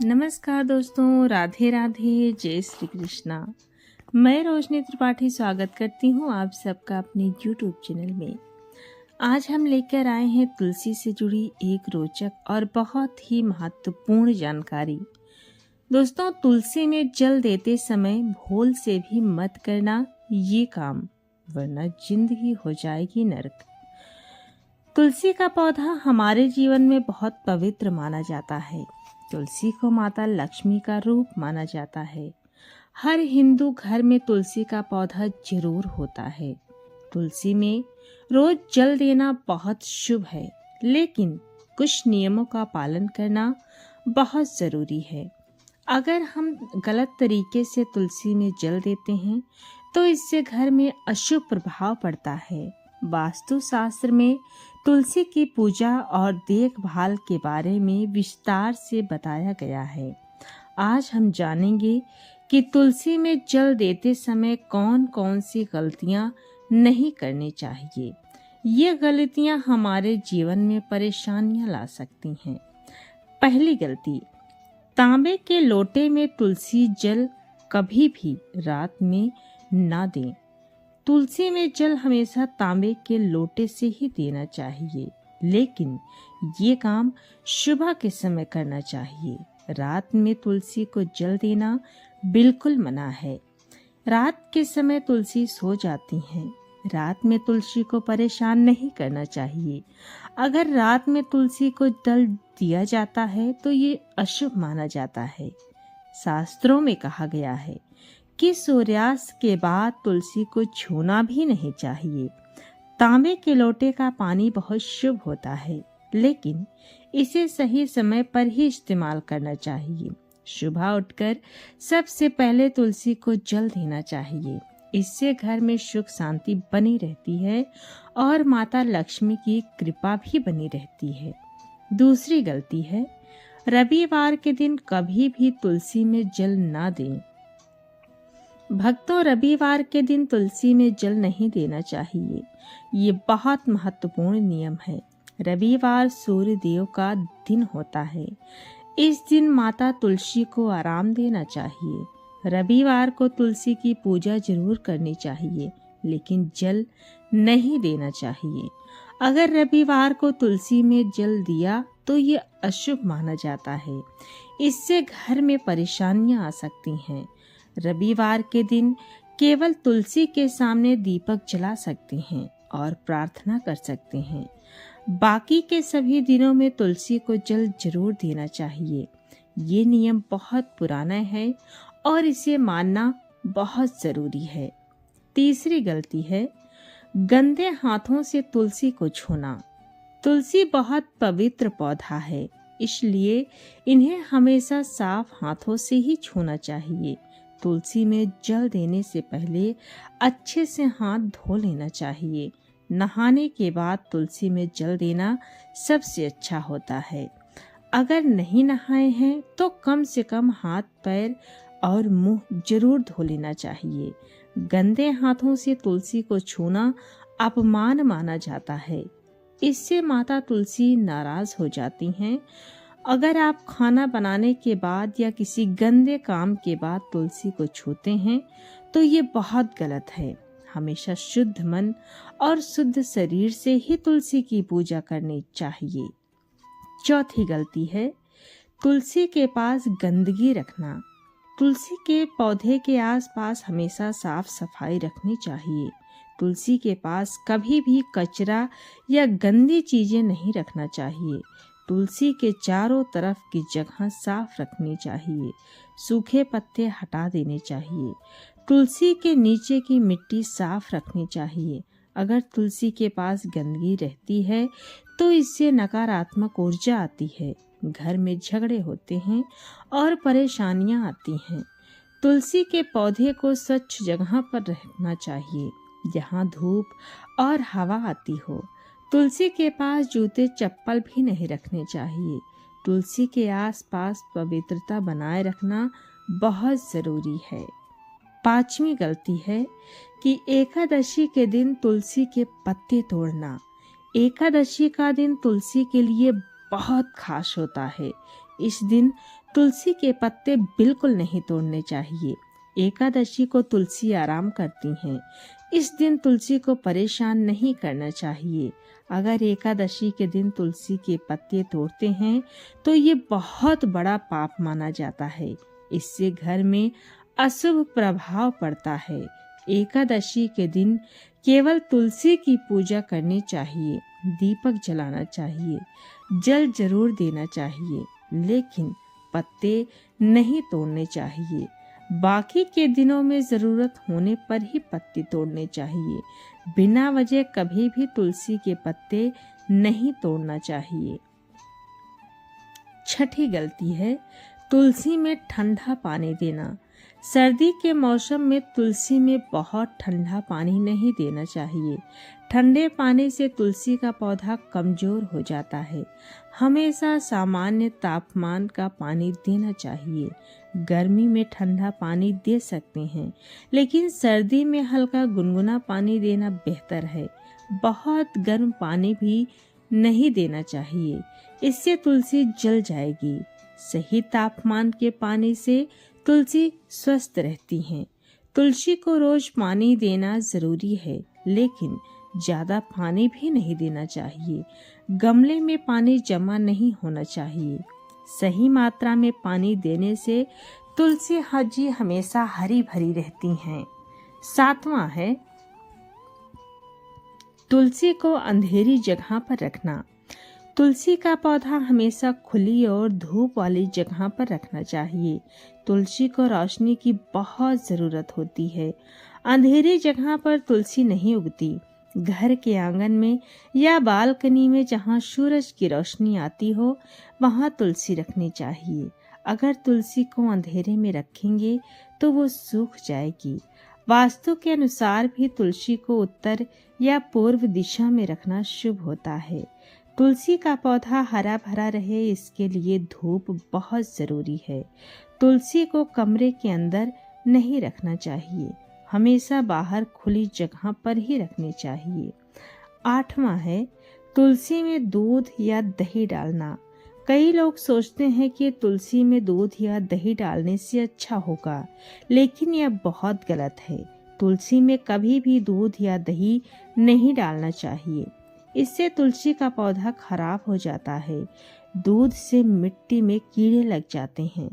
नमस्कार दोस्तों, राधे राधे, जय श्री कृष्णा। मैं रोशनी त्रिपाठी स्वागत करती हूँ आप सबका अपने YouTube चैनल में। आज हम लेकर आए हैं तुलसी से जुड़ी एक रोचक और बहुत ही महत्वपूर्ण जानकारी। दोस्तों, तुलसी में जल देते समय भूल से भी मत करना ये काम, वरना जिंदगी हो जाएगी नरक। तुलसी का पौधा हमारे जीवन में बहुत पवित्र माना जाता है। तुलसी को माता लक्ष्मी का रूप माना जाता है। हर हिंदू घर में तुलसी का पौधा जरूर होता है। तुलसी में रोज जल देना बहुत शुभ है, लेकिन कुछ नियमों का पालन करना बहुत जरूरी है। अगर हम गलत तरीके से तुलसी में जल देते हैं तो इससे घर में अशुभ प्रभाव पड़ता है। वास्तु शास्त्र में तुलसी की पूजा और देखभाल के बारे में विस्तार से बताया गया है। आज हम जानेंगे कि तुलसी में जल देते समय कौन कौन सी गलतियां नहीं करनी चाहिए। ये गलतियां हमारे जीवन में परेशानियां ला सकती हैं। पहली गलती, तांबे के लोटे में तुलसी जल कभी भी रात में ना दें। तुलसी में जल हमेशा तांबे के लोटे से ही देना चाहिए, लेकिन ये काम सुबह के समय करना चाहिए। रात में तुलसी को जल देना बिल्कुल मना है। रात के समय तुलसी सो जाती हैं। रात में तुलसी को परेशान नहीं करना चाहिए। अगर रात में तुलसी को जल दिया जाता है तो ये अशुभ माना जाता है। शास्त्रों में कहा गया है कि सूर्यास्त के बाद तुलसी को छूना भी नहीं चाहिए। तांबे के लोटे का पानी बहुत शुभ होता है, लेकिन इसे सही समय पर ही इस्तेमाल करना चाहिए। सुबह उठकर सबसे पहले तुलसी को जल देना चाहिए। इससे घर में सुख शांति बनी रहती है और माता लक्ष्मी की कृपा भी बनी रहती है। दूसरी गलती है, रविवार के दिन कभी भी तुलसी में जल ना दें। भक्तों, रविवार के दिन तुलसी में जल नहीं देना चाहिए। ये बहुत महत्वपूर्ण नियम है। रविवार सूर्य देव का दिन होता है। इस दिन माता तुलसी को आराम देना चाहिए। रविवार को तुलसी की पूजा जरूर करनी चाहिए, लेकिन जल नहीं देना चाहिए। अगर रविवार को तुलसी में जल दिया तो ये अशुभ माना जाता है। इससे घर में परेशानियां आ सकती हैं। रविवार के दिन केवल तुलसी के सामने दीपक जला सकते हैं और प्रार्थना कर सकते हैं। बाकी के सभी दिनों में तुलसी को जल जरूर देना चाहिए। ये नियम बहुत पुराना है और इसे मानना बहुत जरूरी है। तीसरी गलती है, गंदे हाथों से तुलसी को छूना। तुलसी बहुत पवित्र पौधा है, इसलिए इन्हें हमेशा साफ हाथों से ही छूना चाहिए। तुलसी में जल देने से पहले अच्छे से हाथ धो लेना चाहिए। नहाने के बाद तुलसी में जल देना सबसे अच्छा होता है। अगर नहीं नहाए हैं तो कम से कम हाथ, पैर और मुंह जरूर धो लेना चाहिए। गंदे हाथों से तुलसी को छूना अपमान माना जाता है। इससे माता तुलसी नाराज हो जाती हैं। अगर आप खाना बनाने के बाद या किसी गंदे काम के बाद तुलसी को छूते हैं तो ये बहुत गलत है। हमेशा शुद्ध मन और शुद्ध शरीर से ही तुलसी की पूजा करनी चाहिए। चौथी गलती है, तुलसी के पास गंदगी रखना। तुलसी के पौधे के आसपास हमेशा साफ सफाई रखनी चाहिए। तुलसी के पास कभी भी कचरा या गंदी चीजें नहीं रखना चाहिए। तुलसी के चारों तरफ की जगह साफ रखनी चाहिए। सूखे पत्ते हटा देने चाहिए। तुलसी के नीचे की मिट्टी साफ रखनी चाहिए। अगर तुलसी के पास गंदगी रहती है तो इससे नकारात्मक ऊर्जा आती है, घर में झगड़े होते हैं और परेशानियां आती हैं। तुलसी के पौधे को स्वच्छ जगह पर रखना चाहिए, जहां धूप और हवा आती हो। तुलसी के पास जूते चप्पल भी नहीं रखने चाहिए। तुलसी के आसपास पवित्रता बनाए रखना बहुत जरूरी है। पांचवी गलती है कि एकादशी के दिन तुलसी के पत्ते तोड़ना। एकादशी का दिन तुलसी के लिए बहुत खास होता है। इस दिन तुलसी के पत्ते बिल्कुल नहीं तोड़ने चाहिए। एकादशी को तुलसी आराम करती हैं। इस दिन तुलसी को परेशान नहीं करना चाहिए। अगर एकादशी के दिन तुलसी के पत्ते तोड़ते हैं तो ये बहुत बड़ा पाप माना जाता है। इससे घर में अशुभ प्रभाव पड़ता है। एकादशी के दिन केवल तुलसी की पूजा करनी चाहिए, दीपक जलाना चाहिए, जल जरूर देना चाहिए, लेकिन पत्ते नहीं तोड़ने चाहिए। बाकी के दिनों में जरूरत होने पर ही पत्ते तोड़ने चाहिए। बिना वजह कभी भी तुलसी के पत्ते नहीं तोड़ना चाहिए। छठी गलती है तुलसी में ठंडा पानी देना। सर्दी के मौसम में तुलसी में बहुत ठंडा पानी नहीं देना चाहिए। ठंडे पानी से तुलसी का पौधा कमजोर हो जाता है। हमेशा सामान्य तापमान का पानी देना चाहिए। गर्मी में ठंडा पानी दे सकते हैं, लेकिन सर्दी में हल्का गुनगुना पानी देना बेहतर है। बहुत गर्म पानी भी नहीं देना चाहिए, इससे तुलसी जल जाएगी। सही तापमान के पानी से तुलसी स्वस्थ रहती हैं। तुलसी को रोज पानी देना जरूरी है, लेकिन ज्यादा पानी भी नहीं देना चाहिए। गमले में पानी जमा नहीं होना चाहिए। सही मात्रा में पानी देने से तुलसी हाजी हमेशा हरी भरी रहती हैं। 7वां है तुलसी को अंधेरी जगह पर रखना। तुलसी का पौधा हमेशा खुली और धूप वाली जगह पर रखना चाहिए। तुलसी को रोशनी की बहुत जरूरत होती है। अंधेरी जगह पर तुलसी नहीं उगती। घर के आंगन में या बालकनी में जहाँ सूरज की रोशनी आती हो, वहाँ तुलसी रखनी चाहिए। अगर तुलसी को अंधेरे में रखेंगे तो वो सूख जाएगी। वास्तु के अनुसार भी तुलसी को उत्तर या पूर्व दिशा में रखना शुभ होता है। तुलसी का पौधा हरा भरा रहे, इसके लिए धूप बहुत जरूरी है। तुलसी को कमरे के अंदर नहीं रखना चाहिए, हमेशा बाहर खुली जगह पर ही रखनी चाहिए। 8वां है तुलसी में दूध या दही डालना। कई लोग सोचते हैं कि तुलसी में दूध या दही डालने से अच्छा होगा, लेकिन यह बहुत गलत है। तुलसी में कभी भी दूध या दही नहीं डालना चाहिए, इससे तुलसी का पौधा खराब हो जाता है। दूध से मिट्टी में कीड़े लग जाते हैं।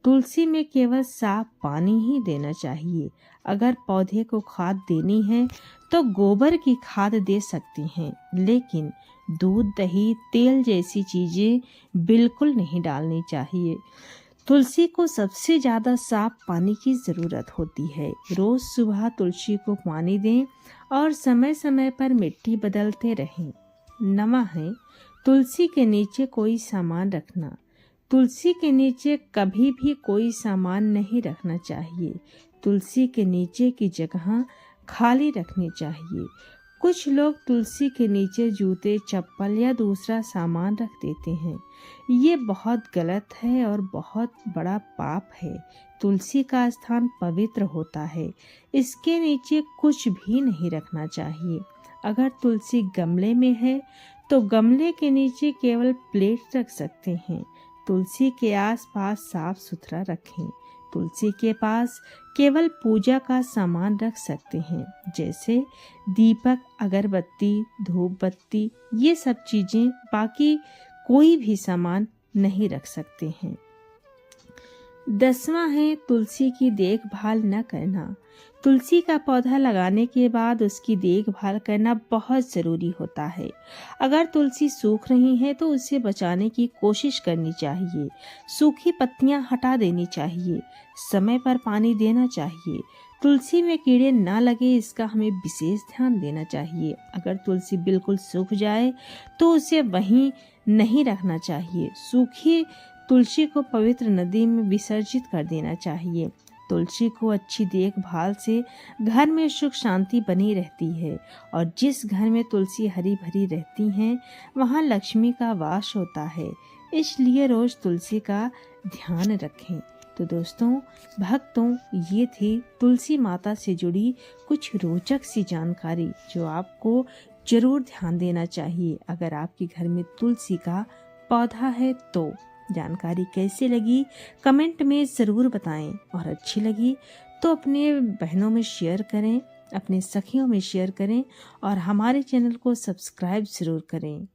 तुलसी में केवल साफ पानी ही देना चाहिए। अगर पौधे को खाद देनी है तो गोबर की खाद दे सकते हैं, लेकिन दूध, दही, तेल जैसी चीजें बिल्कुल नहीं डालनी चाहिए। तुलसी को सबसे ज्यादा साफ पानी की जरूरत होती है। रोज सुबह तुलसी को पानी दें और समय समय पर मिट्टी बदलते रहें। 9वां है तुलसी के नीचे कोई सामान रखना। तुलसी के नीचे कभी भी कोई सामान नहीं रखना चाहिए। तुलसी के नीचे की जगह खाली रखनी चाहिए। कुछ लोग तुलसी के नीचे जूते, चप्पल या दूसरा सामान रख देते हैं। ये बहुत गलत है और बहुत बड़ा पाप है। तुलसी का स्थान पवित्र होता है, इसके नीचे कुछ भी नहीं रखना चाहिए। अगर तुलसी गमले में है तो गमले के नीचे केवल प्लेट रख सकते हैं। तुलसी के आसपास साफ सुथरा रखें। तुलसी के पास केवल पूजा का सामान रख सकते हैं, जैसे दीपक, अगरबत्ती, धूप बत्ती, ये सब चीजें। बाकी कोई भी सामान नहीं रख सकते हैं। 10वां है तुलसी की देखभाल न करना। तुलसी का पौधा लगाने के बाद उसकी देखभाल करना बहुत ज़रूरी होता है। अगर तुलसी सूख रही है तो उसे बचाने की कोशिश करनी चाहिए। सूखी पत्तियां हटा देनी चाहिए। समय पर पानी देना चाहिए। तुलसी में कीड़े ना लगे, इसका हमें विशेष ध्यान देना चाहिए। अगर तुलसी बिल्कुल सूख जाए तो उसे वहीं नहीं रखना चाहिए। सूखी तुलसी को पवित्र नदी में विसर्जित कर देना चाहिए। तुलसी को अच्छी देखभाल से घर में सुख शांति बनी रहती है, और जिस घर में तुलसी हरी भरी रहती हैं वहाँ लक्ष्मी का वास होता है। इसलिए रोज तुलसी का ध्यान रखें। तो दोस्तों, भक्तों, ये थी तुलसी माता से जुड़ी कुछ रोचक सी जानकारी जो आपको जरूर ध्यान देना चाहिए। अगर आपके घर में तुलसी का पौधा है तो जानकारी कैसी लगी कमेंट में ज़रूर बताएं और अच्छी लगी तो अपने बहनों में शेयर करें, अपने सखियों में शेयर करें और हमारे चैनल को सब्सक्राइब ज़रूर करें।